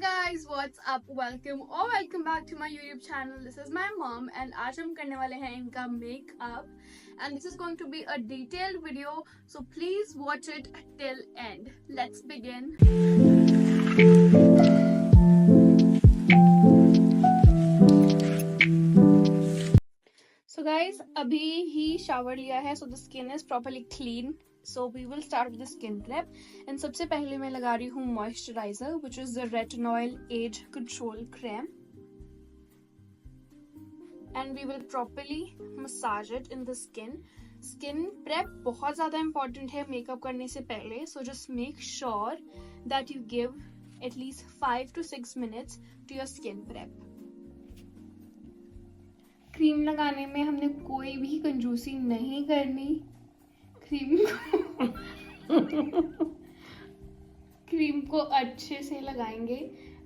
guys, what's up? Welcome back to my YouTube channel. This is my mom and आज हम करने वाले हैं इनका makeup and this is going to be a detailed video, so please watch it till end. Let's begin. So guys, अभी ही shower लिया है, so the skin is properly clean. So we will start with the skin prep and सबसे पहले मैं लगा रही हूँ moisturizer which is the Retinol Age Control Creme and we will properly massage it in the skin. Skin prep बहुत ज़्यादा important है makeup करने से पहले, so just make sure that you give at least 5 to 6 minutes to your skin prep. Cream लगाने में हमने कोई भी कंजूसी नहीं करनी. क्रीम को अच्छे से लगाएंगे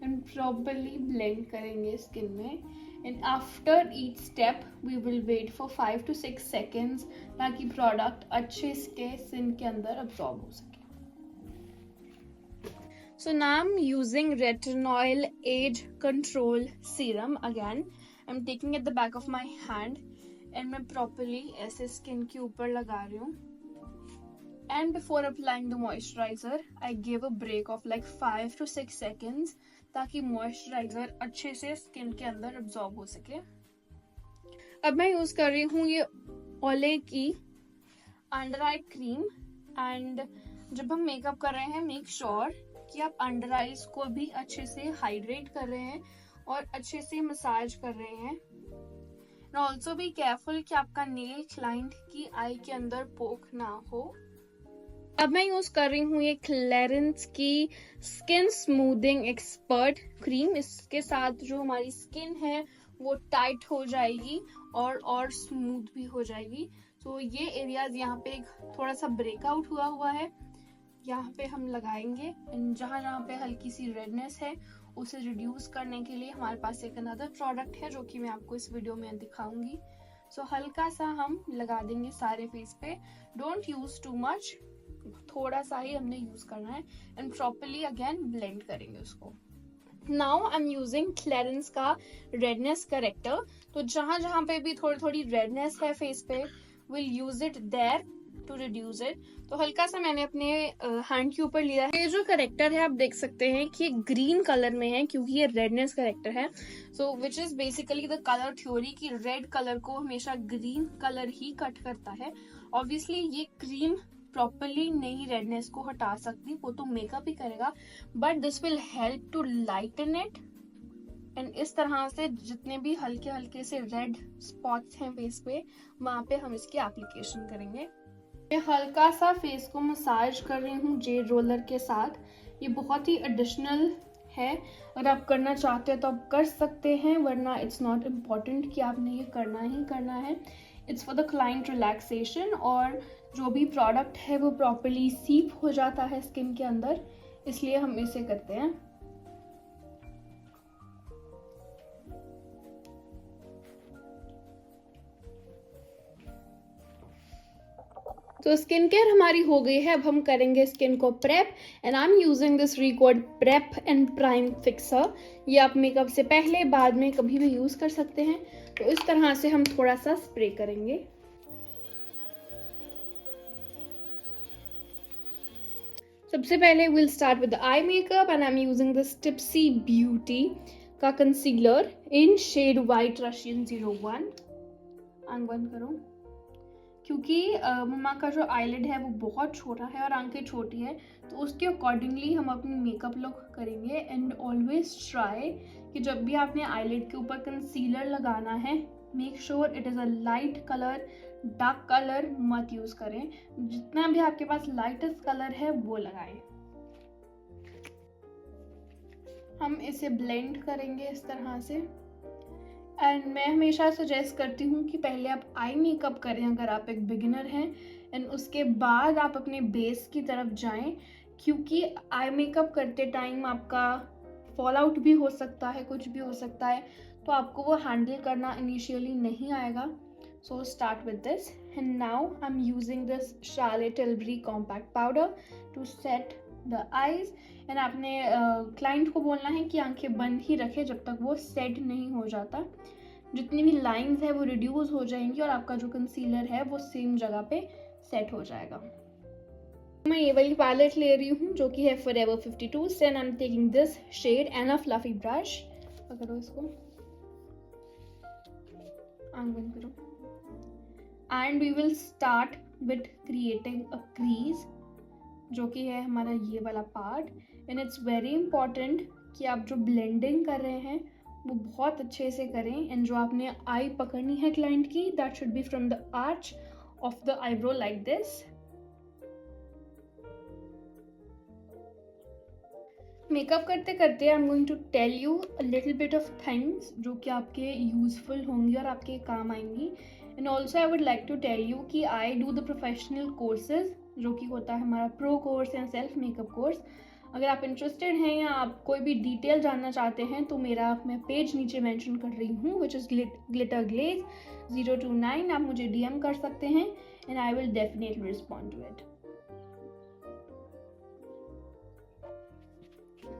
एंड प्रॉपरली ब्लेंड करेंगे स्किन में and after each step we will wait for 5 to 6 seconds ताकि प्रोडक्ट अच्छे से स्किन के अंदर अब्सॉर्ब हो सके. So now I'm using Retinol Age Control Serum again. I'm taking it at the back of my hand and मैं properly ऐसे skin के ऊपर लगा रही हूँ. And before applying the moisturizer, I gave a break of like 5 to 6 seconds ताकि moisturizer अच्छे से skin के अंदर absorb हो सके. अब मैं यूज कर रही हूँ ये ओले की अंडर आई क्रीम एंड जब हम मेकअप कर रहे हैं मेक श्योर कि आप अंडर आईज को भी अच्छे से हाइड्रेट कर रहे हैं और अच्छे से मसाज कर रहे हैं. एंड ऑल्सो बी केयरफुल कि आपका नेल क्लाइंट की आई के अंदर पोक ना हो. अब मैं यूज कर रही हूँ ये क्लेरेंस की स्किन स्मूथिंग एक्सपर्ट क्रीम. इसके साथ जो हमारी स्किन है वो टाइट हो जाएगी और स्मूथ भी हो जाएगी. तो ये एरियाज यहाँ पे थोड़ा सा ब्रेकआउट हुआ है, यहाँ पे हम लगाएंगे एंड जहाँ पे हल्की सी रेडनेस है उसे रिड्यूस करने के लिए हमारे पास एक अनदर प्रोडक्ट है जो कि मैं आपको इस वीडियो में दिखाऊंगी. सो हल्का सा हम लगा देंगे सारे फेस पे. डोंट यूज टू मच, थोड़ा सा ही हमने यूज करना है एंड प्रॉपरली अगेन ब्लेंड करेंगे उसको. Now I am using Clarins का रेडनेस करेक्टर. तो जहां पे भी थोड़ी रेडनेस है फेस पे will use it there to reduce it. तो हल्का सा मैंने अपने हैंड के ऊपर लिया है. ये जो करेक्टर है आप देख सकते हैं कि ग्रीन कलर में है क्योंकि ये रेडनेस करेक्टर है. So which is basically the colour theory कि रेड कलर को हमेशा ग्रीन कलर ही कट करता है. ऑब्वियसली ये क्रीम प्रॉपरली नई रेडनेस को हटा सकती, वो तो मेकअप ही करेगा, but this will help to lighten it. And इस तरह से जितने भी हल्के हल्के से रेड स्पॉट्स हैं फेस पे वहां पे हम इसकी एप्लीकेशन करेंगे. मैं हल्का सा फेस को मसाज कर रही हूँ जेड रोलर के साथ. ये बहुत ही एडिशनल है, अगर आप करना चाहते हैं तो आप कर सकते हैं, वरना इट्स नॉट इम्पॉर्टेंट कि आपने ये करना ही करना है. It's for the client relaxation और जो भी प्रोडक्ट है वो प्रॉपरली सीप हो जाता है स्किन के अंदर, इसलिए हम इसे करते हैं. तो स्किन केयर हमारी हो गई है. अब हम करेंगे स्किन को prep and I am using this record prep and prime fixer. ये आप मेकअप से पहले बाद में कभी भी यूज कर सकते हैं. तो इस तरह से हम थोड़ा सा स्प्रे करेंगे. सबसे पहले will start with eye makeup and I am using this Tipsy Beauty का concealer in shade white Russian 01. आंख बंद करो क्योंकि मम्मा का जो आईलिड है वो बहुत छोटा है और आंखें छोटी है, तो उसके अकॉर्डिंगली हम अपनी मेकअप लुक करेंगे. एंड ऑलवेज ट्राई कि जब भी आपने आईलिड के ऊपर कंसीलर लगाना है make sure it is a light colour, dark colour मत यूज करें. जितना भी आपके पास लाइटेस्ट कलर है वो लगाएं. हम इसे ब्लेंड करेंगे इस तरह से. एंड मैं हमेशा सजेस्ट करती हूँ कि पहले आप आई मेकअप करें अगर आप एक बिगिनर हैं एंड उसके बाद आप अपने बेस की तरफ जाएं, क्योंकि आई मेकअप करते टाइम आपका फॉल आउट भी हो सकता है, कुछ भी हो सकता है, तो आपको वो हैंडल करना इनिशियली नहीं आएगा. So start with this and now I am using this Charlotte Tilbury compact powder to set the eyes and आपने क्लाइंट को बोलना है कि आंखें बंद ही रखे जब तक वो सेट नहीं हो जाता। जितनी भी लाइंस है वो रिड्यूस हो जाएंगी और आपका जो कंसीलर है वो सेम जगह पे सेट हो जाएगा। मैं ये वाली पैलेट ले रही हूँ जो कि है Forever 52 से, and I am taking this shade and a fluffy brush. पकड़ो इसको, आंख बंद करो, and we will start with creating a crease जो कि है हमारा ये वाला part. And it's very important कि आप जो ब्लेंडिंग कर रहे हैं वो बहुत अच्छे से करें, एंड जो आपने आई पकड़नी है क्लाइंट की, that should be from the arch of the eyebrow like this. Makeup करते करते I am going to tell you a little bit of things जो कि आपके यूजफुल होंगी और आपके काम आएंगी। And also I would like to tell you कि I do the professional courses जो कि होता है हमारा pro course and self makeup course. अगर आप इंटरेस्टेड हैं या आप कोई भी डिटेल जानना चाहते हैं तो मैं पेज नीचे मेंशन कर रही हूँ विच इज़ ग्लिटर ग्लेज 029। आप मुझे DM कर सकते हैं and I will definitely respond to it.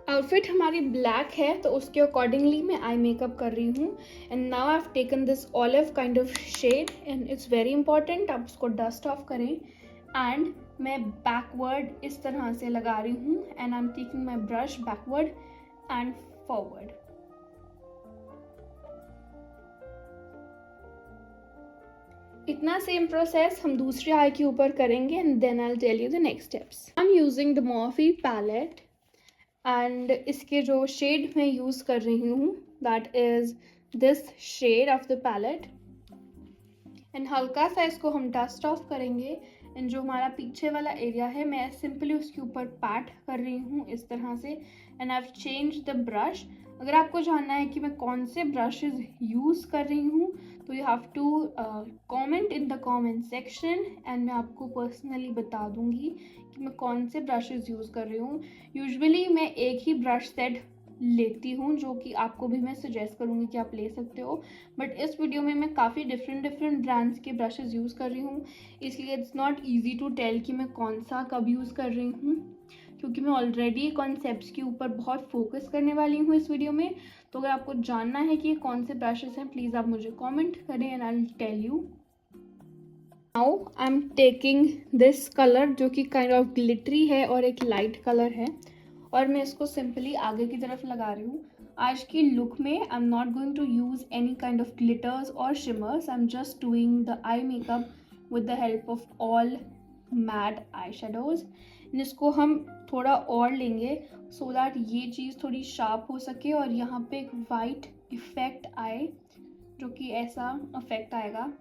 Outfit हमारी ब्लैक है तो उसके अकॉर्डिंगली मैं आई मेकअप कर रही हूँ। And now I have taken this olive kind of shade and it's very important आप उसको डस्ट ऑफ करें। एंड मैं बैकवर्ड इस तरह से लगा रही हूँ and I am taking my brush backward and forward. इतना सेम प्रोसेस हम दूसरे आई के ऊपर करेंगे and then I will tell you the next steps. I am using the Morphe palette and इसके जो शेड मैं यूज़ कर रही हूँ that is this shade of the palette. And हल्का सा इसको हम डस्ट ऑफ करेंगे एंड जो हमारा पीछे वाला एरिया है मैं सिंपली उसके ऊपर पैट कर रही हूँ इस तरह से। And I have change the brush. अगर आपको जानना है कि मैं कौन से ब्रशेज यूज़ कर रही हूँ तो you have to comment in the comment section and मैं आपको पर्सनली बता दूँगी कि मैं कौन से ब्रशेज यूज़ कर रही हूँ। यूजुअली मैं एक ही ब्रश सेट लेती हूँ जो कि आपको भी मैं सजेस्ट करूँगी कि आप ले सकते हो, बट इस वीडियो में मैं काफ़ी डिफरेंट ब्रांड्स के ब्रशेज यूज़ कर रही हूँ, इसलिए it's not easy to tell कि मैं कौन सा कब यूज़ कर रही हूँ, क्योंकि मैं ऑलरेडी कॉन्सेप्ट्स के ऊपर बहुत फोकस करने वाली हूँ इस वीडियो में। तो अगर आपको जानना है कि ये कौन से ब्रशेज हैं प्लीज़ आप मुझे कॉमेंट करें and I will tell you. Now I am taking this colour जो कि काइंड ऑफ ग्लिटरी है और एक लाइट कलर है और मैं इसको सिंपली आगे की तरफ लगा रही हूँ। आज की लुक में I am not going to use any kind of glitters और shimmers, I am just doing the eye makeup with the help of all matte eye shadows. इसको हम थोड़ा और लेंगे सो दैट ये चीज़ थोड़ी शार्प हो सके और यहाँ पे एक वाइट इफेक्ट आए जो कि ऐसा इफेक्ट आएगा।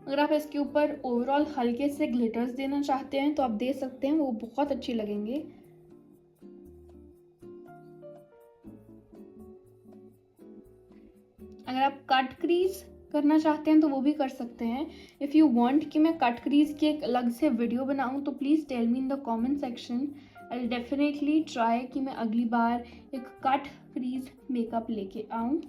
अगर आप इसके ऊपर ओवरऑल हल्के से ग्लिटर्स देना चाहते हैं तो आप दे सकते हैं, वो बहुत अच्छी लगेंगे। अगर आप कट क्रीज करना चाहते हैं तो वो भी कर सकते हैं। इफ़ यू वांट कि मैं कट क्रीज की एक अलग से वीडियो बनाऊं तो please tell me in the comment section. I will definitely try कि मैं अगली बार एक कट क्रीज मेकअप लेके आऊं।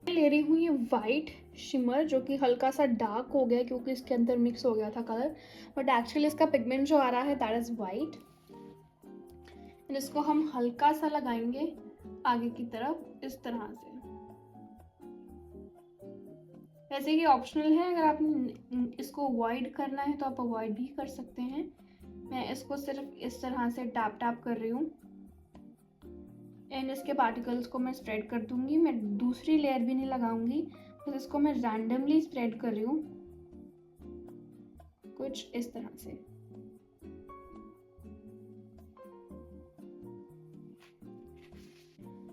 ले रही हूँ ये वाइट शिमर जो कि हल्का सा डार्क हो गया क्योंकि इसके अंदर मिक्स हो गया था कलर, बट एक्चुअली इसका पिगमेंट जो आ रहा है दैट इज वाइट। एंड इसको हम हल्का सा लगाएंगे आगे की तरफ इस तरह से। वैसे ये ऑप्शनल है, अगर आप इसको अवॉइड करना है तो आप अवॉइड भी कर सकते हैं। मैं इसको सिर्फ इस तरह से टैप टैप कर रही हूँ एंड इसके पार्टिकल्स को मैं स्प्रेड कर दूंगी। मैं दूसरी लेयर भी नहीं लगाऊंगी, बस इसको मैं रैंडमली स्प्रेड कर रही हूँ कुछ इस तरह से।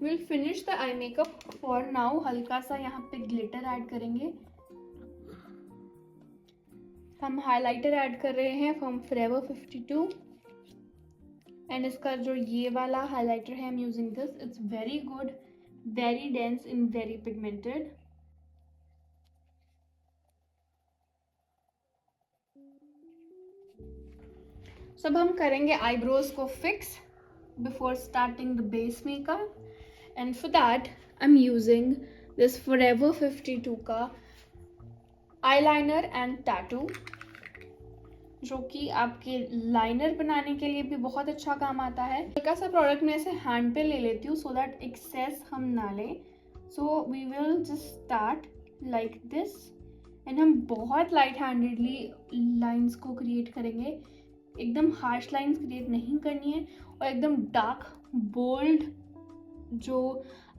Will finish the eye makeup for now. हल्का सा यहाँ पे ग्लिटर ऐड करेंगे। हम हाइलाइटर ऐड कर रहे हैं फ्रॉम Forever 52 एंड इसका जो ये वाला हाइलाइटर है आई am using this. It's very good, very dense and very pigmented. सब हम करेंगे आईब्रोज को fix before starting the base makeup and for that I am using this Forever 52 का आईलाइनर एंड टैटू, जो कि आपके लाइनर बनाने के लिए भी बहुत अच्छा काम आता है। हल्का सा प्रोडक्ट मैं ऐसे हैंड पे ले लेती हूँ सो दैट एक्सेस हम ना लें। So we will just start like this and हम बहुत लाइट हैंडेडली लाइंस को क्रिएट करेंगे। एकदम हार्श लाइंस क्रिएट नहीं करनी है और एकदम डार्क बोल्ड जो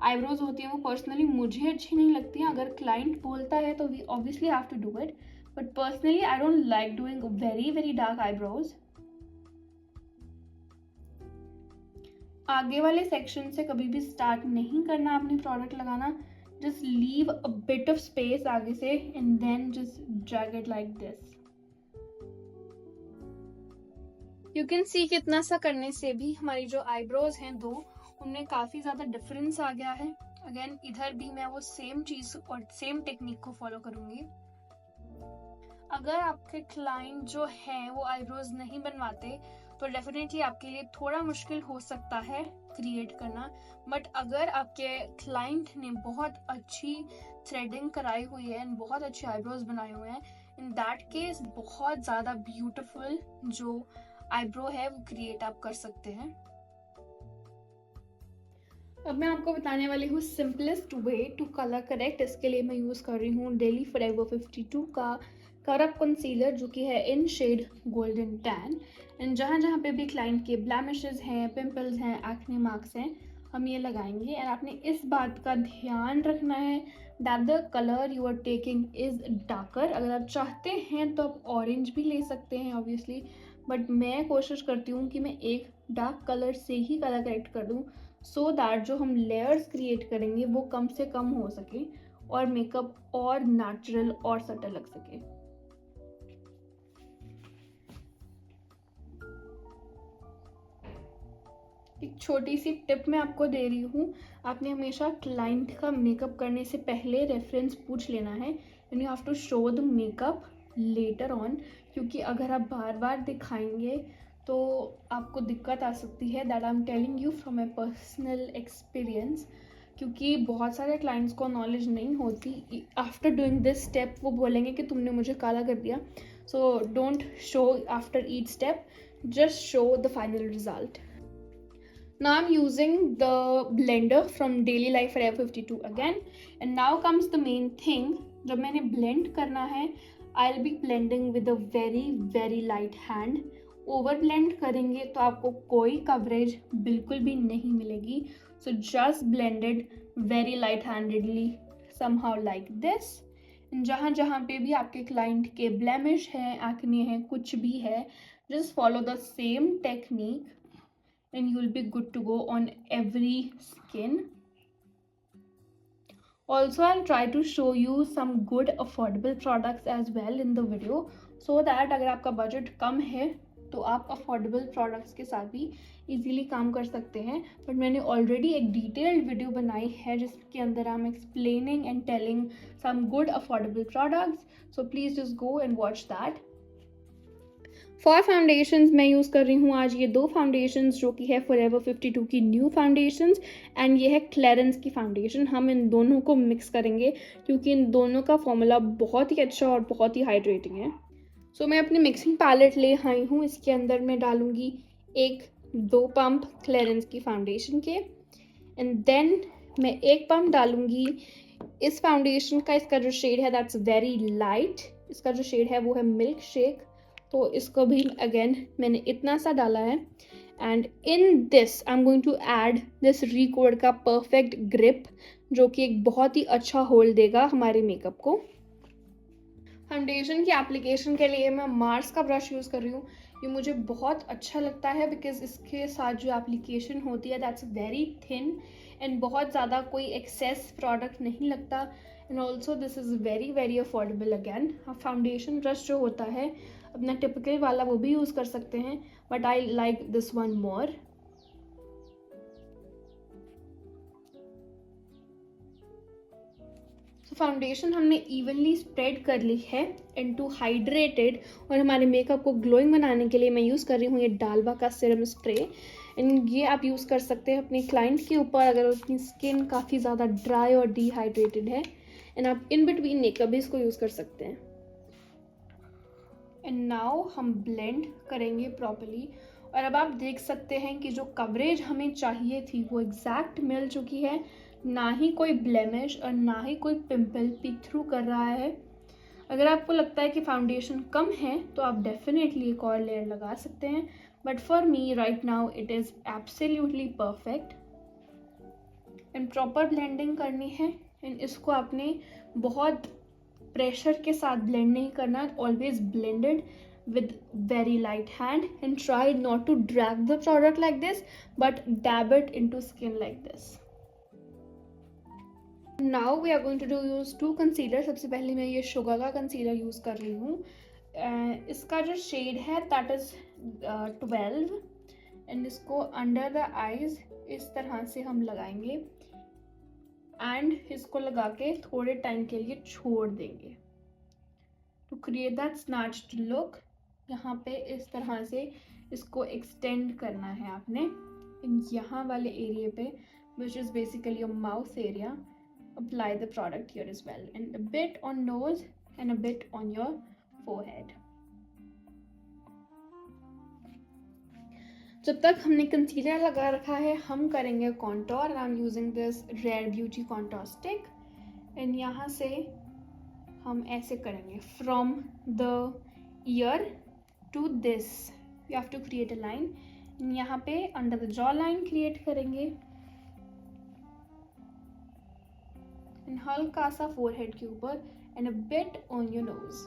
आईब्रोज होती हैं वो पर्सनली मुझे अच्छी नहीं लगती हैं। अगर क्लाइंट बोलता है तो we obviously have to do it, but personally I don't like doing very dark eyebrows. आगे वाले सेक्शन से कभी भी स्टार्ट नहीं करना अपनी प्रोडक्ट लगाना। Just leave a bit of space आगे से and then just drag it like this. You can see कि इतना सा करने से भी हमारी जो आईब्रोज हैं दो, उनमें काफी ज्यादा डिफरेंस आ गया है। अगेन इधर भी मैं वो सेम चीज और सेम टेक्निक को फॉलो करूंगी। अगर आपके क्लाइंट जो है वो आईब्रोज नहीं बनवाते तो डेफिनेटली आपके लिए थोड़ा मुश्किल हो सकता है क्रिएट करना, बट अगर आपके क्लाइंट ने बहुत अच्छी थ्रेडिंग कराई हुई है एंड बहुत अच्छे आईब्रोज बनाए हुए हैं, इन दैट केस बहुत ज़्यादा ब्यूटीफुल जो आईब्रो है वो क्रिएट आप कर सकते हैं। अब मैं आपको बताने वाली हूँ simplest way to colour correct. इसके लिए मैं यूज़ कर रही हूँ डेली फॉरएवर 52 का करप कंसीलर, जो कि है इन शेड गोल्डन टैन। एंड जहाँ जहाँ पे भी क्लाइंट के ब्लैमिशेस हैं, पिंपल्स हैं, एक्ने मार्क्स हैं, हम ये लगाएंगे। एंड आपने इस बात का ध्यान रखना है that the colour you are taking is darker. अगर आप चाहते हैं तो आप ऑरेंज भी ले सकते हैं ऑब्वियसली, बट मैं कोशिश करती हूँ कि मैं एक डार्क कलर से ही कलर करेक्ट कर दूँ सो दैट जो हम लेयर्स क्रिएट करेंगे वो कम से कम हो सके और मेकअप और नेचुरल और सटल लग सके। एक छोटी सी टिप मैं आपको दे रही हूँ, आपने हमेशा क्लाइंट का मेकअप करने से पहले रेफरेंस पूछ लेना है and you have to show the makeup later on, क्योंकि अगर आप बार बार दिखाएंगे तो आपको दिक्कत आ सकती है। That I am telling you from my personal experience, क्योंकि बहुत सारे क्लाइंट्स को नॉलेज नहीं होती। आफ्टर डूइंग दिस स्टेप वो बोलेंगे कि तुमने मुझे काला कर दिया। So don't show after each step, just show the final result. Now I'm using the blender from Daily Life Forever 52 again, and now comes the main thing. जब मैंने blend करना है, I'll be blending with a very light hand. Over blend करेंगे तो आपको कोई coverage बिल्कुल भी नहीं मिलेगी. So just blend it very light handedly somehow like this. जहाँ जहाँ पे भी आपके client के blemish है, acne है, कुछ भी है, just follow the same technique and you will be good to go on every skin. Also, I'll try to show you some good affordable products as well in the video so that अगर आपका budget कम है तो आप affordable products के साथ भी easily काम कर सकते हैं। बट मैंने ऑलरेडी एक डिटेल्ड वीडियो बनाई है जिसके अंदर I am explaining and telling some good affordable products, so please just go and watch that. For foundations मैं यूज़ कर रही हूँ आज ये दो फाउंडेशंस, जो कि है फॉरएवर 52 की न्यू फाउंडेशंस एंड ये है क्लेरेंस की फाउंडेशन। हम इन दोनों को मिक्स करेंगे क्योंकि इन दोनों का फॉर्मूला बहुत ही अच्छा और बहुत ही हाइड्रेटिंग है। सो मैं अपनी मिक्सिंग पैलेट ले आई हूँ। इसके अंदर मैं डालूँगी 1-2 पंप क्लेरेंस की फाउंडेशन के, एंड देन मैं 1 पंप डालूँगी इस फाउंडेशन का। इसका जो शेड है दैट्स वेरी लाइट, इसका जो शेड है वो है मिल्क शेक। तो इसको भी अगेन मैंने इतना सा डाला है and in this I am going to add this record का परफेक्ट ग्रिप, जो कि एक बहुत ही अच्छा होल्ड देगा हमारे मेकअप को। फाउंडेशन की एप्लीकेशन के लिए मैं मार्स का ब्रश यूज़ कर रही हूँ। ये मुझे बहुत अच्छा लगता है बिकॉज इसके साथ जो एप्लीकेशन होती है दैट्स वेरी थिन एंड बहुत ज़्यादा कोई एक्सेस प्रोडक्ट नहीं लगता, and also this is very affordable. Again foundation brush जो होता है अपना टिपिकल वाला वो भी यूज़ कर सकते हैं, but I like this one more. तो फाउंडेशन हमने इवनली स्प्रेड कर ली है इनटू हाइड्रेटेड, और हमारे मेकअप को ग्लोइंग बनाने के लिए मैं यूज़ कर रही हूँ ये डालबा का सीरम स्प्रे। एंड ये आप यूज़ कर सकते हैं अपने क्लाइंट के ऊपर अगर उसकी स्किन काफ़ी ज़्यादा ड्राई और डिहाइड्रेटेड है, एंड आप इन बिटवीन मेकअप भी इसको यूज़ कर सकते हैं। एंड नाउ हम ब्लेंड करेंगे प्रॉपर्ली। और अब आप देख सकते हैं कि जो कवरेज हमें चाहिए थी वो एग्जैक्ट मिल चुकी है, ना ही कोई ब्लेमिश और ना ही कोई पिंपल पिक थ्रू कर रहा है। अगर आपको लगता है कि फाउंडेशन कम है तो आप डेफिनेटली एक और लेयर लगा सकते हैं, but for me right now it is absolutely perfect. And proper blending करनी है। एंड इसको आपने बहुत प्रेशर के साथ ब्लेंड नहीं करना, always blended with very light hand and try not to drag the product like this but dab it into skin like this. Now we are going to use two concealer. सबसे पहले मैं ये sugar का concealer use कर रही हूँ। इसका जो शेड है दैट इज 12 एंड इसको अंडर द आईज इस तरह से हम लगाएंगे एंड इसको लगा के थोड़े टाइम के लिए छोड़ देंगे to create that snatched look. यहाँ पे इस तरह से इसको एक्सटेंड करना है आपने यहाँ वाले एरिया पे, which is basically your mouth area. Apply the product here as well and a bit on nose and a bit on your forehead. जब तक हमने कंसीलर लगा रखा है हम करेंगे contour. I am using this Rare Beauty contour stick and यहाँ से हम ऐसे करेंगे from the ear to this you have to create a line. यहाँ पे under the jaw line create करेंगे एंड हल्का सा फोरहेड के ऊपर and a bit on your nose.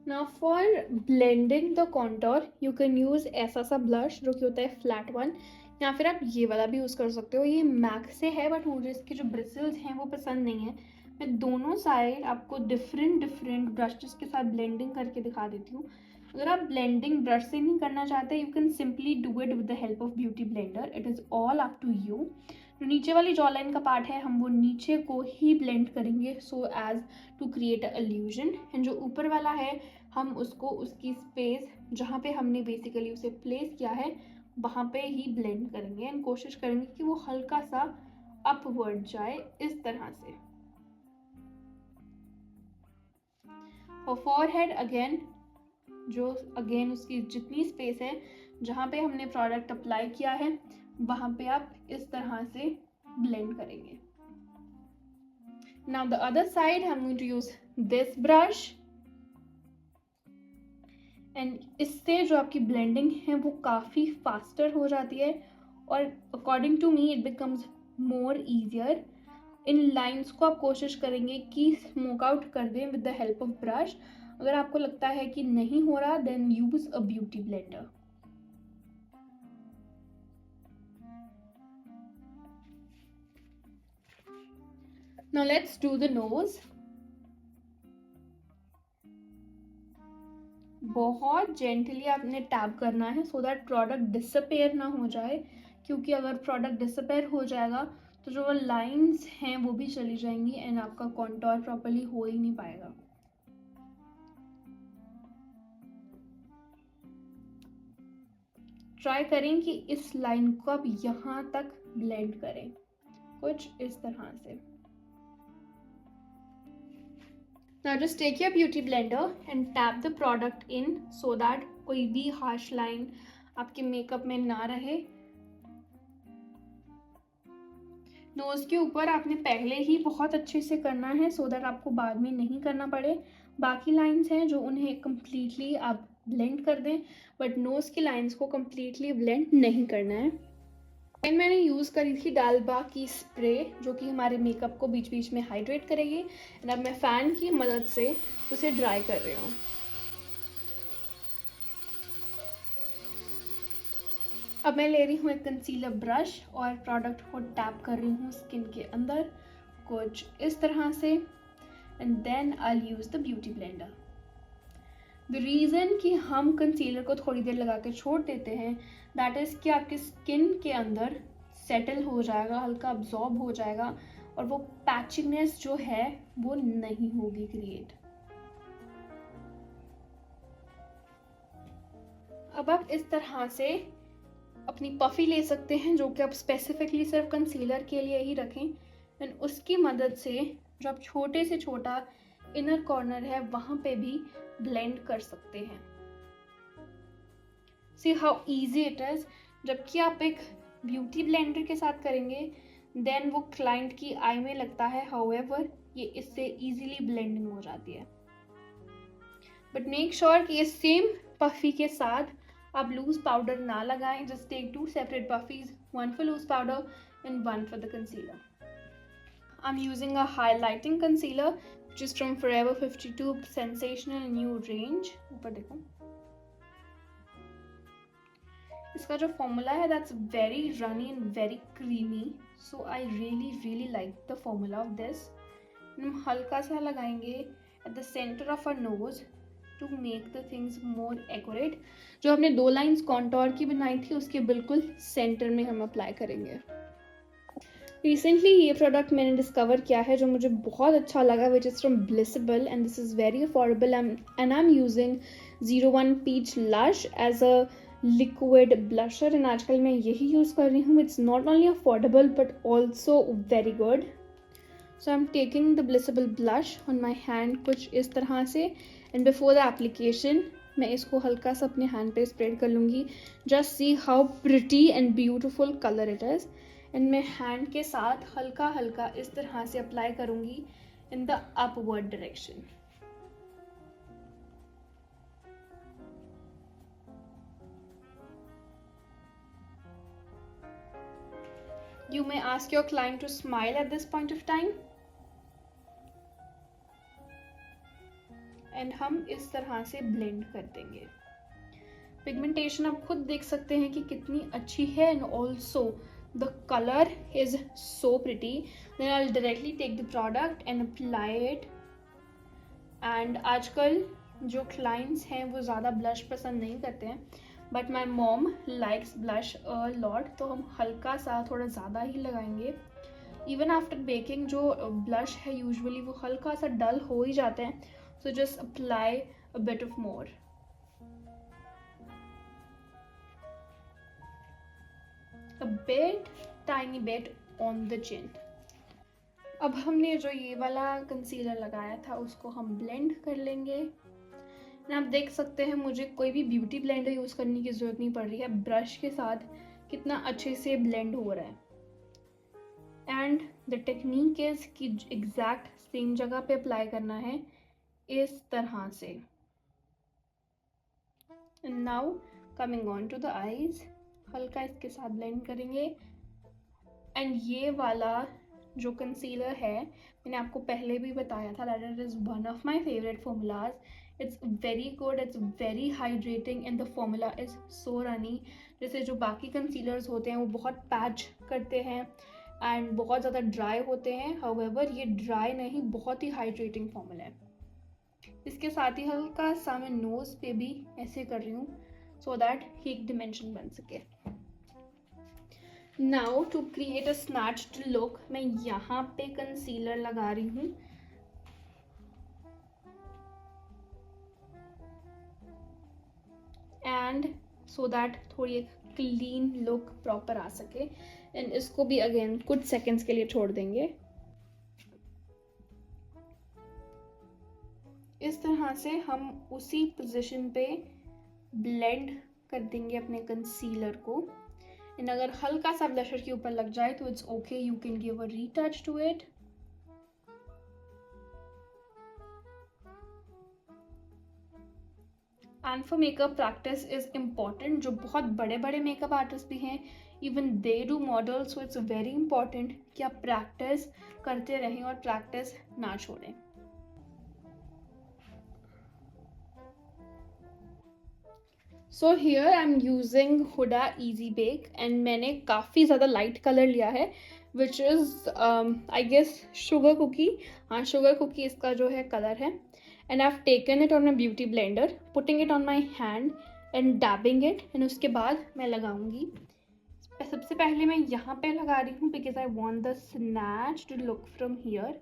Now for blending the contour you can use ऐसा सा blush जो कि होता है फ्लैट वन, या फिर आप ये वाला भी यूज कर सकते हो। ये मैक से है बट मुझे इसके जो ब्रिसल्स हैं वो पसंद नहीं है। मैं दोनों साइड आपको डिफरेंट ब्रशेस के साथ ब्लेंडिंग करके दिखा देती हूँ। अगर आप ब्लेंडिंग ब्रश से नहीं करना चाहते you can simply do it with the help of beauty blender, it is all up to you. जो नीचे वाली जॉ लाइन का पार्ट है हम वो नीचे को ही ब्लेंड करेंगे so as to create a illusion, and जो ऊपर वाला है हम उसको उसकी स्पेस जहाँ पे हमने बेसिकली उसे प्लेस किया है वहाँ पे ही ब्लेंड करेंगे एंड कोशिश करेंगे कि वो हल्का सा अपवर्ड जाए इस तरह से। और फॉरहेड अगेन जो अगेन उसकी जितनी स्पेस है जहाँ पे हमने प्रोडक्ट अप्लाई किया है वहाँ पे आप इस तरह से ब्लेंड करेंगे। Now the other side I am going to use this brush and इससे जो आपकी ब्लेंडिंग है वो काफ़ी फास्टर हो जाती है और according to me it becomes more easier. इन लाइंस को आप कोशिश करेंगे कि स्मोक आउट कर दें with the help of brush. अगर आपको लगता है कि नहीं हो रहा then use a beauty blender. Now let's do the nose. बहुत जेंटली आपने टैप करना है सो दैट प्रोडक्ट डिसअपेयर ना हो जाए, क्योंकि अगर प्रोडक्ट डिसअपेयर हो जाएगा तो जो वो लाइंस हैं वो भी चली जाएंगी एंड आपका कॉन्टोर प्रॉपर्ली हो ही नहीं पाएगा। ट्राई करें कि इस लाइन को आप यहाँ तक ब्लेंड करें कुछ इस तरह से। Now just take your beauty blender and tap the product in so that कोई भी harsh line आपके मेकअप में ना रहे। नोज के ऊपर आपने पहले ही बहुत अच्छे से करना है सो दैट आपको बाद में नहीं करना पड़े। बाकी लाइंस हैं जो उन्हें कम्प्लीटली आप ब्लेंड कर दें बट नोज की लाइंस को कम्प्लीटली ब्लेंड नहीं करना है। एंड मैंने यूज़ करी थी डालबा की स्प्रे जो कि हमारे मेकअप को बीच बीच में हाइड्रेट करेगी एंड अब मैं फ़ैन की मदद से उसे ड्राई कर रही हूँ। अब मैं ले रही हूँ एक कंसीलर ब्रश और प्रोडक्ट को टैप कर रही हूँ स्किन के अंदर कुछ इस तरह से and then I use the beauty blender. The reason कि हम कंसीलर को थोड़ी देर लगा के छोड़ देते हैं दैट इज़ कि आपके स्किन के अंदर सेटल हो जाएगा, हल्का अब्जॉर्ब हो जाएगा और वो पैचिनेस जो है वो नहीं होगी क्रिएट। अब आप इस तरह से अपनी पफ़ी ले सकते हैं जो कि आप स्पेसिफिकली सिर्फ कंसीलर के लिए ही रखें एंड उसकी मदद से जो आप छोटे से छोटा इनर कॉर्नर है वहां पे भी ब्लेंड कर सकते हैं। See how easy it is. जबकि आप एक ब्यूटी ब्लेंडर के साथ करेंगे देन वो क्लाइंट की आई में लगता है, हाउएवर ये इससे इजीली ब्लेंडिंग हो जाती है। बट मेक श्योर कि ये सेम पफी के साथ आप लूज पाउडर ना लगाएं। Just take 2 separate puffies, one for loose powder and one for the concealer. I'm using a highlighting concealer which is from Forever 52 Sensational New Range. ऊपर देखो, इसका जो फॉर्मूला है that's very runny and very creamy, so I really like the formula of this. हम हल्का सा लगाएंगे at the center of our nose to make the things more accurate. जो हमने 2 लाइंस कॉन्टोर की बनाई थी उसके बिल्कुल सेंटर में हम अप्लाई करेंगे। रिसेंटली ये प्रोडक्ट मैंने डिस्कवर किया है जो मुझे बहुत अच्छा लगा, which is from Blissable and this is very affordable and I am using 01 peach lush as a liquid blusher and आजकल मैं यही यूज़ कर रही हूँ। It's not only affordable but also very good. So I am taking the Blissable blush on my hand कुछ इस तरह से, एंड बिफोर द एप्लीकेशन मैं इसको हल्का सा अपने हैंड पे स्प्रेड कर लूँगी। Just see how pretty and beautiful colour it is. And मैं हैंड के साथ हल्का हल्का इस तरह से अप्लाई करूँगी इन the upward direction. You may ask your client to smile at this point of time. And हम इस तरह से ब्लेंड कर देंगे। पिगमेंटेशन आप खुद देख सकते हैं कि कितनी अच्छी है and also the colour is so pretty. Then I will directly take the product and apply it. And आजकल जो क्लाइंट्स हैं वो ज़्यादा ब्लश पसंद नहीं करते हैं, but my mom likes blush a lot, तो हम हल्का सा थोड़ा ज़्यादा ही लगाएंगे। इवन आफ्टर बेकिंग जो ब्लश है यूजुअली वो हल्का सा डल हो ही जाते हैं, so just apply a bit of more. A bit, tiny bit on the chin. अब हमने जो ये वाला कंसीलर लगाया था उसको हम ब्लेंड कर लेंगे। आप देख सकते हैं मुझे कोई भी ब्यूटी ब्लेंडर यूज़ करने की ज़रूरत नहीं पड़ रही है, ब्रश के साथ कितना अच्छे से ब्लेंड हो रहा है। एंड द टेक्निक इज़ कि एग्जैक्ट सेम जगह पे अप्लाई करना है इस तरह से। Now coming on to the eyes, हल्का इसके साथ ब्लेंड करेंगे। एंड ये वाला जो कंसीलर है मैंने आपको पहले भी बताया था that it is one of my favourite formulas. It's very good, it's very hydrating and the formula is so runny. जैसे जो बाकी कंसीलर्स होते हैं वो बहुत पैच करते हैं एंड बहुत ज़्यादा ड्राई होते हैं, हाउएवर ये ड्राई नहीं, बहुत ही हाइड्रेटिंग फॉर्मूला है। इसके साथ ही हल्का सा मैं नोज पे भी ऐसे कर रही हूँ सो दैट एक डिमेंशन बन सके। Now to create a snatched look मैं यहाँ पे कंसीलर लगा रही हूँ। एंड सो दैट थोड़ी एक क्लीन लुक प्रॉपर आ सके। एंड इसको भी अगेन कुछ सेकेंड्स के लिए छोड़ देंगे। इस तरह से हम उसी पोजीशन पे ब्लेंड कर देंगे अपने कंसीलर को। एंड अगर हल्का सा ब्लशर के ऊपर लग जाए तो it's okay, you can give a retouch to it. And for makeup practice is important. जो बहुत बड़े बड़े मेकअप आर्टिस्ट भी हैं even they do model, so it's very important कि आप प्रैक्टिस करते रहें और प्रैक्टिस ना छोड़ें। So here I am using Huda easy bake and मैंने काफ़ी ज़्यादा लाइट कलर लिया है which is I guess sugar cookie. हाँ, शुगर कुकी इसका जो है कलर है। And I have taken it on my beauty blender, putting it on my hand and डैबिंग it. And उसके बाद मैं लगाऊंगी। सबसे पहले मैं यहाँ पे लगा रही हूँ because I want the snatched look from here.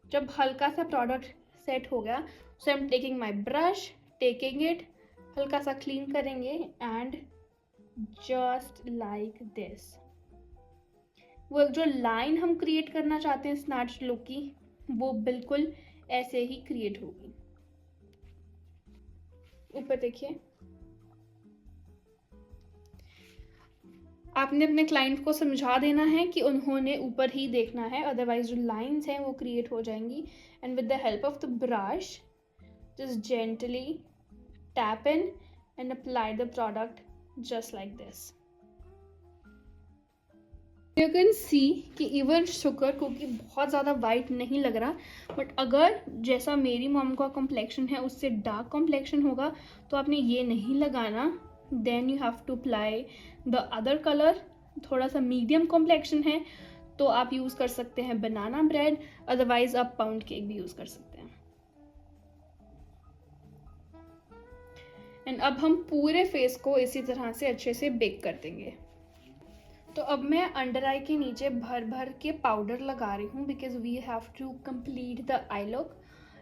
जब हल्का सा प्रोडक्ट सेट हो गया so I am taking my brush, taking it, हल्का सा क्लीन करेंगे एंड जस्ट लाइक दिस। वो जो लाइन हम क्रिएट करना चाहते हैं स्नैच्ड लुक की वो बिल्कुल ऐसे ही क्रिएट होगी। ऊपर देखिए, आपने अपने क्लाइंट को समझा देना है कि उन्होंने ऊपर ही देखना है, अदरवाइज जो लाइंस हैं वो क्रिएट हो जाएंगी। And with the help of the brush just gently tap in and apply the product just like this. You can see कि इवन शुगर क्योंकि बहुत ज़्यादा वाइट नहीं लग रहा, बट अगर जैसा मेरी मॉम का कॉम्प्लेक्शन है उससे डार्क कॉम्प्लेक्शन होगा तो आपने ये नहीं लगाना। Then you have to apply the other colour. थोड़ा सा मीडियम कॉम्प्लेक्शन है तो आप यूज़ कर सकते हैं बनाना ब्रेड, अदरवाइज आप पाउंड केक भी यूज़ कर सकते हैं। एंड अब हम पूरे फेस को इसी तरह से अच्छे से बेक कर देंगे। तो अब मैं अंडर आई के नीचे भर भर के पाउडर लगा रही हूँ because we have to complete the eye look.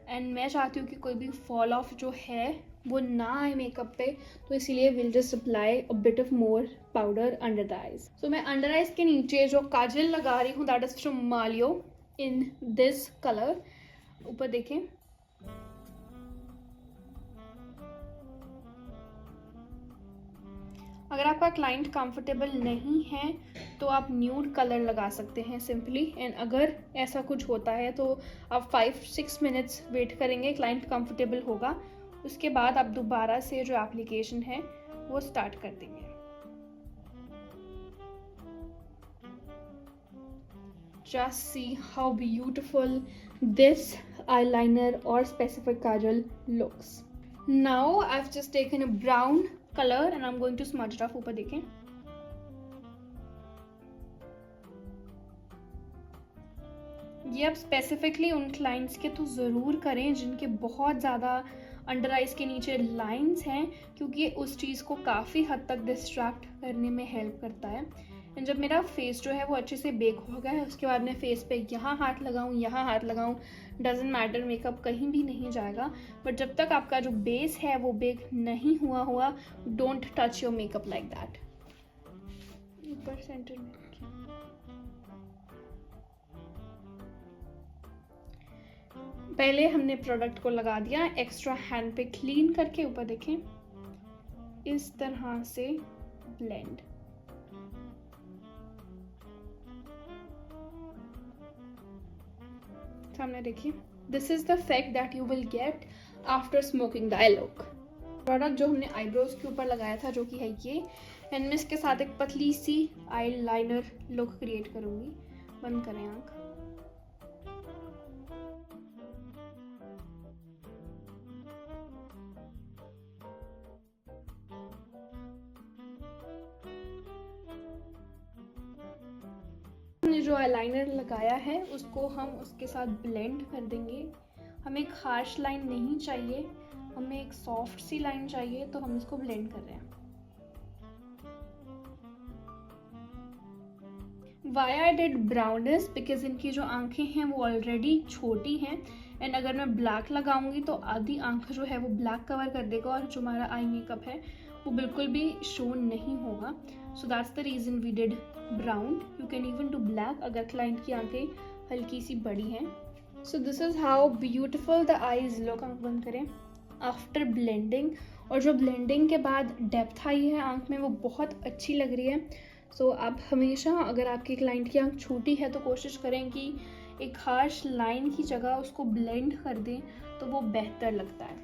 And मैं चाहती हूँ कि कोई भी फॉल ऑफ जो है वो ना आए मेकअप पे, तो इसीलिए will just apply a bit of more powder under the eyes. तो मैं अंडर आईज के नीचे जो काजल लगा रही हूँ दैट इज फ्रॉम मालियो इन दिस कलर। ऊपर देखें, अगर आपका क्लाइंट कंफर्टेबल नहीं है तो आप न्यूड कलर लगा सकते हैं सिंपली। एंड अगर ऐसा कुछ होता है तो आप 5-6 मिनट्स वेट करेंगे, क्लाइंट कंफर्टेबल होगा, उसके बाद आप दोबारा से जो एप्लीकेशन है वो स्टार्ट कर देंगे। Just see how beautiful this eyeliner or specific kajal looks. Now I've just taken a brown color and I'm going to smudge it off। ऊपर देखें, ये आप स्पेसिफिकली उन क्लाइंट्स के तो ज़रूर करें जिनके बहुत ज़्यादा अंडर आइज के नीचे लाइंस हैं, क्योंकि उस चीज़ को काफ़ी हद तक डिस्ट्रैक्ट करने में हेल्प करता है। एंड जब मेरा फेस जो है वो अच्छे से बेक हो गया है उसके बाद मैं फेस पे यहाँ हाथ लगाऊँ यहाँ हाथ लगाऊँ, डजेंट मैटर, मेकअप कहीं भी नहीं जाएगा। बट जब तक आपका जो बेस है वो बेक नहीं हुआ don't touch your makeup like that. ऊपर सेंटर में पहले हमने प्रोडक्ट को लगा दिया एक्स्ट्रा हैंड पे क्लीन करके। ऊपर देखें, इस तरह से ब्लेंड। सामने देखिए, this is the effect that you will get after smoking the eye look. Product जो हमने आईब्रोज के ऊपर लगाया था जो कि है ये, एंड मैं इसके साथ एक पतली सी आई लाइनर लुक क्रिएट करूंगी। बंद करें आंख। हमने जो आईलाइनर लगाया है उसको हम उसके साथ ब्लेंड कर देंगे। हमें एक हार्श लाइन नहीं चाहिए, हमें एक सॉफ्ट सी लाइन चाहिए, तो हम इसको ब्लेंड कर रहे हैं। Why I did brown is because इनकी जो आंखें हैं वो ऑलरेडी छोटी हैं, एंड अगर मैं ब्लैक लगाऊंगी तो आधी आंख जो है वो ब्लैक कवर कर देगा और जो हमारा आई मेकअप है वो बिल्कुल भी शो नहीं होगा। So that's the reason we did brown. You can even do black अगर क्लाइंट की आंखें हल्की सी बड़ी हैं। So this is how beautiful the eyes look. आंख बंद करें आफ्टर ब्लेंडिंग, और जो ब्लेंडिंग के बाद डेप्थ आई है आंख में वो बहुत अच्छी लग रही है। सो आप हमेशा अगर आपकी क्लाइंट की आंख छोटी है तो कोशिश करें कि एक हार्श लाइन की जगह उसको ब्लेंड कर दें, तो वो बेहतर लगता है।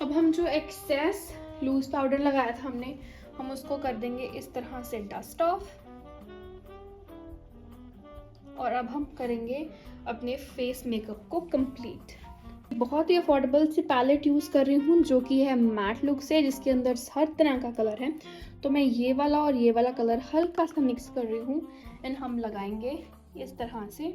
अब हम जो एक्सेस लूज पाउडर लगाया था हमने, हम उसको कर देंगे इस तरह से डस्ट ऑफ। और अब हम करेंगे अपने फेस मेकअप को कंप्लीट। बहुत ही अफोर्डेबल सी पैलेट यूज़ कर रही हूँ जो कि है मैट लुक से, जिसके अंदर हर तरह का कलर है। तो मैं ये वाला और ये वाला कलर हल्का सा मिक्स कर रही हूँ एंड हम लगाएंगे इस तरह से।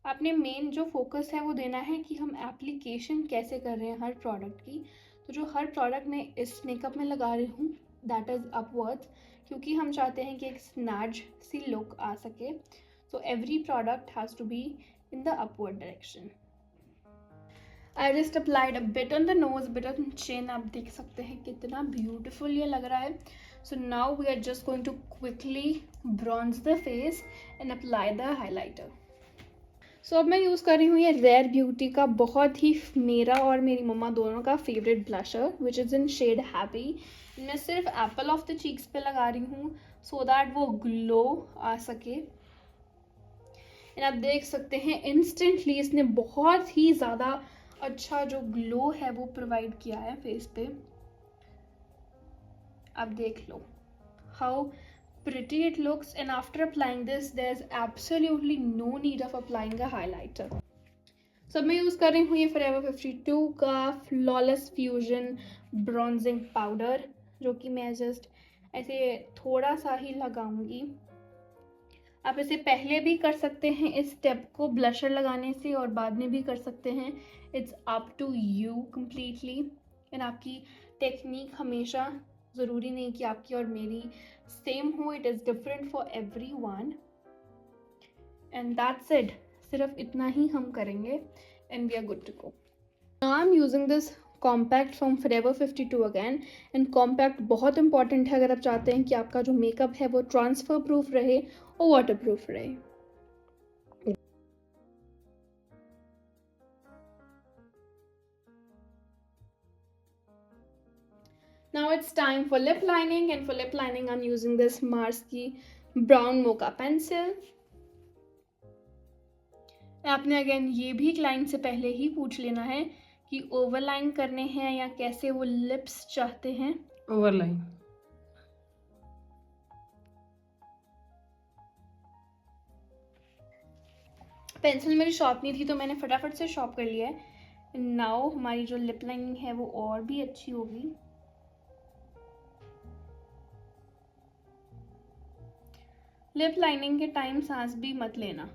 आपने मेन जो फोकस है वो देना है कि हम एप्लीकेशन कैसे कर रहे हैं हर प्रोडक्ट की। तो जो हर प्रोडक्ट मैं इस मेकअप में लगा रही हूँ दैट इज़ अपवर्ड्स, क्योंकि हम चाहते हैं कि एक स्नैच सी लुक आ सके। So every product has to be in the upward direction. I just applied a bit on the nose, bit on chin। आप देख सकते हैं कितना beautiful ये लग रहा है। So now we are just going to quickly bronze the face and apply the highlighter। सो अब मैं यूज़ कर रही हूँ ये रेयर ब्यूटी का बहुत ही मेरा और मेरी मम्मा दोनों का favourite blusher which is in shade happy. मैं सिर्फ एप्पल ऑफ द चीक्स पे लगा रही हूँ सो दैट वो ग्लो आ सके। एंड आप देख सकते हैं इंस्टेंटली इसने बहुत ही ज़्यादा अच्छा जो ग्लो है वो प्रोवाइड किया है फेस पे। आप देख लो how pretty it looks, and after applying this there's absolutely no need of applying a highlighter. So मैं यूज़ कर रही हूँ ये Forever 52 का Flawless Fusion Bronzing Powder, जो कि मैं जस्ट ऐसे थोड़ा सा ही लगाऊंगी। आप इसे पहले भी कर सकते हैं इस स्टेप को ब्लशर लगाने से, और बाद में भी कर सकते हैं। It's up to you completely. And आपकी टेक्निक हमेशा ज़रूरी नहीं कि आपकी और मेरी सेम हो, it is different for every one. And that's it, सिर्फ इतना ही हम करेंगे and we are good to go. Now I am using this compact from Forever 52 again. And compact बहुत इंपॉर्टेंट है अगर आप चाहते हैं कि आपका जो मेकअप है वो ट्रांसफर प्रूफ रहे और वाटर प्रूफ रहे। Now it's time for lip lining, and for lip lining I'm using this Mars की brown mocha pencil. आपने अगेन ये भी क्लाइंट से पहले ही पूछ लेना है कि ओवरलाइन करने हैं या कैसे वो लिप्स चाहते हैं। ओवरलाइन। पेंसिल मेरी शॉर्प नहीं थी तो मैंने फटाफट से शॉर्प कर लिया है। नाउ हमारी जो लिप लाइनिंग है वो और भी अच्छी होगी। लिप लाइनिंग के टाइम सांस भी मत लेना।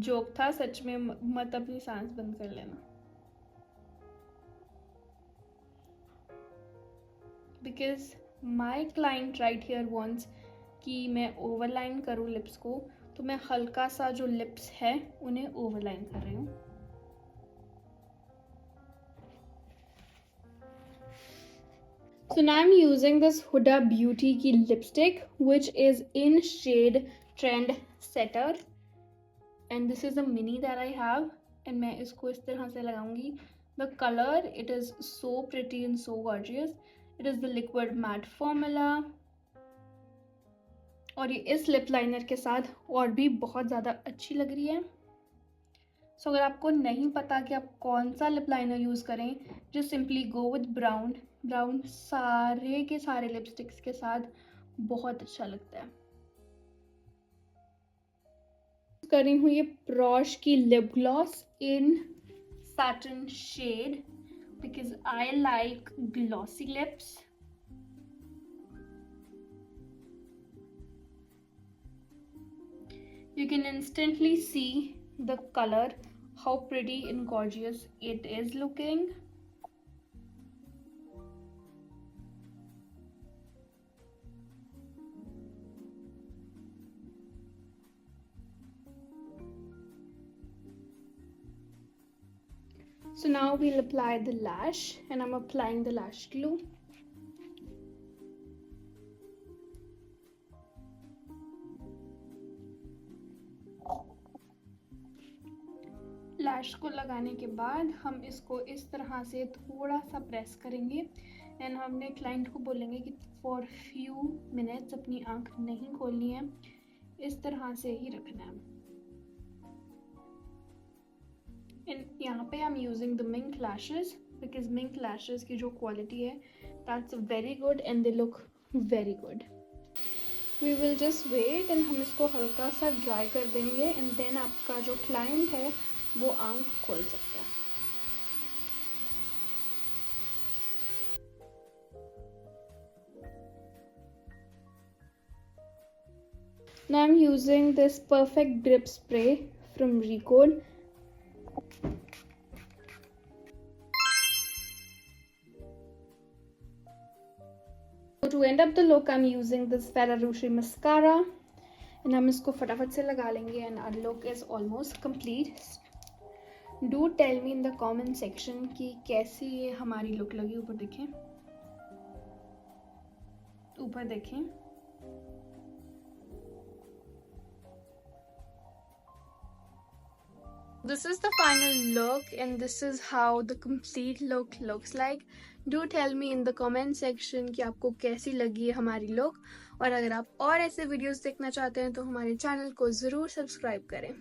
जोक था सच में, मत अपनी सांस बंद कर लेना। Because my client right here wants कि मैं ओवरलाइन करूँ लिप्स को, तो मैं हल्का सा जो लिप्स है उन्हें ओवरलाइन कर रही हूँ। So now I'm using this Huda Beauty की lipstick which is in shade Trend Setter, and this is a mini that I have, and मैं इसको इस तरह से लगाऊंगी। The color, it is so pretty and so gorgeous. It is the liquid matte formula, और ये इस lip liner के साथ और भी बहुत ज़्यादा अच्छी लग रही है। सो अगर आपको नहीं पता कि आप कौन सा लिप लाइनर यूज़ करें, just simply go with brown. Brown सारे के सारे लिपस्टिक्स के साथ बहुत अच्छा लगता है। कर रही हूँ ये प्रॉश की lip gloss in satin shade because I like glossy lips. You can instantly see the color, how pretty and gorgeous it is looking. So now we'll apply the lash, and I'm applying the lash glue. लैश को लगाने के बाद हम इसको इस तरह से थोड़ा सा प्रेस करेंगे, एंड हमने क्लाइंट को बोलेंगे कि फॉर फ्यू मिनट्स अपनी आंख नहीं खोलनी है, इस तरह से ही रखना है। एंड यहाँ पे I am using the mink lashes because mink lashes की जो क्वालिटी है that's very good and they look very good. We will just wait, and हम इसको हल्का सा ड्राई कर देंगे, एंड देन आपका जो क्लाइंट है वो आंख खोल सकता है। Now I'm using this Perfect Grip Spray from Recode. To end up the look, I'm using this Ferrero mascara, and हम इसको फटाफट से लगा लेंगे, and our look is almost complete. Do tell me in the comment section कि कैसी ये हमारी लुक लगी। ऊपर देखें, ऊपर देखें, This is the final look and this is how the complete look looks like. Do tell me in the comment section कि आपको कैसी लगी है हमारी look, और अगर आप और ऐसे वीडियोस देखना चाहते हैं तो हमारे चैनल को ज़रूर सब्सक्राइब करें.